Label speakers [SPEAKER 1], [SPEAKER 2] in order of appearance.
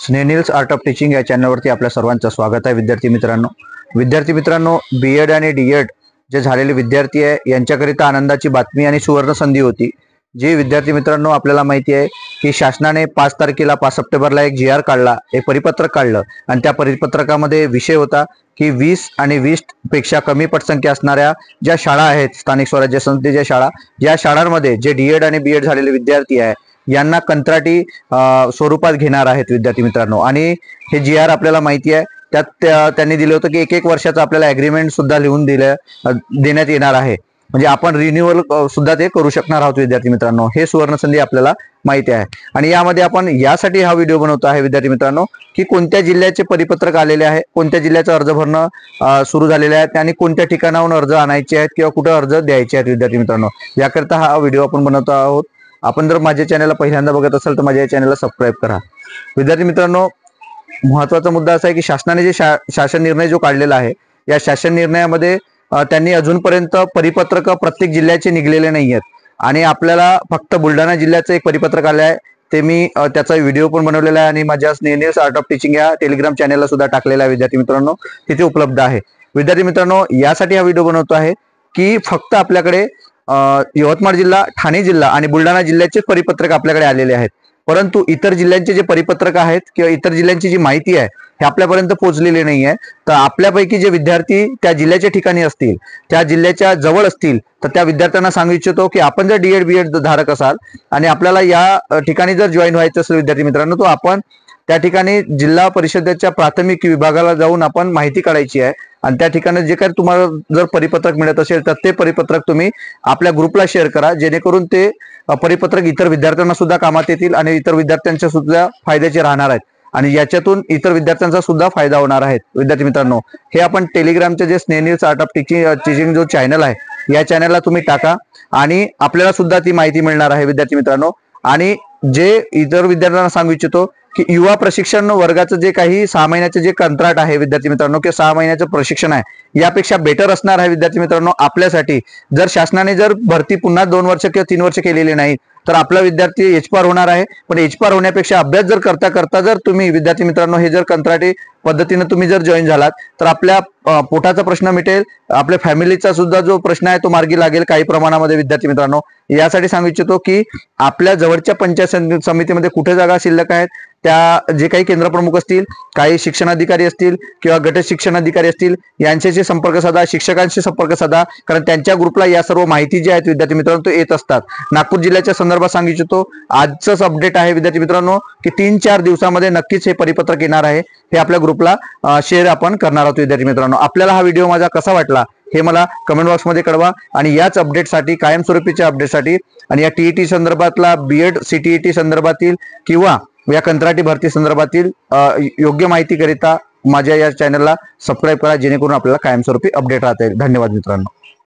[SPEAKER 1] स्नेनिल्स art of teaching या चॅनलवरती आपल्या सर्वांचं स्वागत आहे. विद्यार्थी मित्रांनो, बीएड आणि डीएड जे झालेले विद्यार्थी आहे यांच्याकरिता आनंदाची बातमी आणि सुवर्ण संधी होती. जी विद्यार्थी मित्रांनो, आपल्याला माहिती आहे की शासनाने 5 तारखेला 5 सप्टेंबरला एक GR काढला, एक परिपत्रक काढलं आणि त्या परिपत्रकामध्ये विषय होता की 20 आणि 20 पेक्षा कमी पटसंख्या असणाऱ्या ज्या शाळा आहेत, स्थानिक स्वराज्य संस्थेच्या शाळा, या शाळांमध्ये जे डीएड आणि बीएड झालेले विद्यार्थी आहे यांना कंत्राटी स्वरूपात घेणार आहेत विद्यार्थी मित्रांनो. आणि हे GR आपल्याला माहिती आहे, त्यात त्यांनी दिलं होतं की एक वर्षाचं आपल्याला ॲग्रीमेंट सुद्धा लिहून देण्यात येणार आहे. म्हणजे आपण रिन्युअल सुद्धा ते करू शकणार आहोत विद्यार्थी मित्रांनो. हे सुवर्ण संधी आपल्याला माहिती आहे. आणि यामध्ये आपण यासाठी हा व्हिडिओ बनवतो आहे विद्यार्थी मित्रांनो की कोणत्या जिल्ह्याचे परिपत्रक आलेले आहे, कोणत्या जिल्ह्याचा अर्ज भरणं सुरू झालेले आहे आणि कोणत्या ठिकाणाहून अर्ज आणायचे आहेत किंवा कुठे अर्ज द्यायचे आहेत विद्यार्थी मित्रांनो. याकरता हा व्हिडिओ आपण बनवतो आहोत. आपण जर माझ्या चॅनलला पहिल्यांदा बघत असाल तर माझ्या चॅनलला सबस्क्राईब करा. विद्यार्थी मित्रांनो, महत्त्वाचा मुद्दा असा आहे की शासनाने जे शासन निर्णय जो काढलेला आहे, या शासन निर्णयामध्ये त्यांनी अजूनपर्यंत परिपत्रक प्रत्येक जिल्ह्याचे निघलेले नाही आहेत. आणि आपल्याला फक्त बुलढाणा जिल्ह्याचं एक परिपत्रक आलं आहे. ते मी त्याचा व्हिडिओ पण बनवलेला आहे आणि माझ्या स्नेनिल्स आर्ट ऑफ टीचिंग या टेलिग्राम चॅनलला सुद्धा टाकलेला आहे विद्यार्थी मित्रांनो, तिथे उपलब्ध आहे. विद्यार्थी मित्रांनो, यासाठी हा व्हिडिओ बनवतो आहे की फक्त आपल्याकडे यवतमाळ जिल्हा, ठाणे जिल्हा आणि बुलढाणा जिल्ह्याचे परिपत्रक आपल्याकडे आलेले आहेत. परंतु इतर जिल्ह्यांचे जे परिपत्रक आहेत किंवा इतर जिल्ह्यांची जी माहिती आहे हे आपल्यापर्यंत पोहोचलेली नाही आहे. तर आपल्यापैकी जे विद्यार्थी त्या जिल्ह्याच्या ठिकाणी असतील, त्या जिल्ह्याच्या जवळ असतील, तर त्या विद्यार्थ्यांना सांगू इच्छितो की आपण जर डीएड बीएड धारक असाल आणि आपल्याला या ठिकाणी जर जॉईन व्हायचं असेल विद्यार्थी मित्रांनो, तो आपण त्या ठिकाणी जिल्हा परिषदेच्या प्राथमिक विभागाला जाऊन आपण माहिती काढायची आहे. आणि त्या ठिकाणी जे काही तुम्हाला जर परिपत्रक मिळत असेल तर ते परिपत्रक तुम्ही आपल्या ग्रुपला शेअर करा, जेणेकरून ते परिपत्रक इतर विद्यार्थ्यांना सुद्धा कामात येतील आणि इतर विद्यार्थ्यांच्या सुद्धा फायद्याचे राहणार आहेत आणि याच्यातून इतर विद्यार्थ्यांचा सुद्धा फायदा होणार आहे. विद्यार्थी मित्रांनो, हे आपण टेलिग्रामचे जे स्नेनिल्स आर्ट ऑफ टीचिंग जो चॅनल आहे, या चॅनलला तुम्ही टाका आणि आपल्याला सुद्धा ती माहिती मिळणार आहे विद्यार्थी मित्रांनो. आणि जे इतर विद्यार्थ्यांना सांगू इच्छितो की युवा प्रशिक्षण वर्गाचं जे काही 6 महिन्याचे जे कंत्राट आहे विद्यार्थी मित्रांनो किंवा 6 महिन्याचं प्रशिक्षण आहे, यापेक्षा बेटर असणार आहे विद्यार्थी मित्रांनो आपल्यासाठी. जर शासनाने जर भरती पुन्हा 2 वर्ष किंवा 3 वर्ष केलेली नाही तर आपला विद्यार्थी एचपार होणार आहे. पण एचपार होण्यापेक्षा अभ्यास जर करता करता जर तुम्ही विद्यार्थी मित्रांनो हे जर कंत्राटी पद्धतीने तुम्ही जर जॉईन झालात तर आपल्या पोटाचा प्रश्न मिटेल, आपल्या फॅमिलीचा सुद्धा जो प्रश्न आहे तो मार्गी लागेल काही प्रमाणामध्ये विद्यार्थी मित्रांनो. यासाठी सांगू इच्छितो की आपल्या जवळच्या पंचायत समितीमध्ये कुठे जागा शिल्लक आहेत, त्या जे काही केंद्र प्रमुख असतील, काही शिक्षणाधिकारी असतील किंवा गट शिक्षण अधिकारी असतील, यांच्याशी संपर्क साधा, शिक्षकांशी संपर्क साधा, कारण त्यांच्या ग्रुपला या सर्व माहिती जी आहेत विद्यार्थी मित्रांनो ते येत असतात. नागपूर जिल्ह्याच्या संदर्भात सांगू इच्छितो, आजचंच अपडेट आहे विद्यार्थी मित्रांनो की 3-4 दिवसामध्ये नक्कीच हे परिपत्रक येणार आहे. हे आपल्या ग्रुपला शेअर आपण करणार आहोत विद्यार्थी मित्रांनो. आपल्याला हा व्हिडिओ माझा कसा वाटला हे मला कमेंट बॉक्समध्ये कळवा. आणि याच अपडेटसाठी, कायमस्वरूपीच्या अपडेटसाठी आणि या TET संदर्भातला, बीएड CTET संदर्भातील किंवा या कंत्राटी भरती संदर्भातील योग्य माहिती करिता माझ्या या चॅनलला सबस्क्राईब करा, जेणेकरून आपल्याला कायमस्वरूपी अपडेट राहता येईल. धन्यवाद मित्रांनो.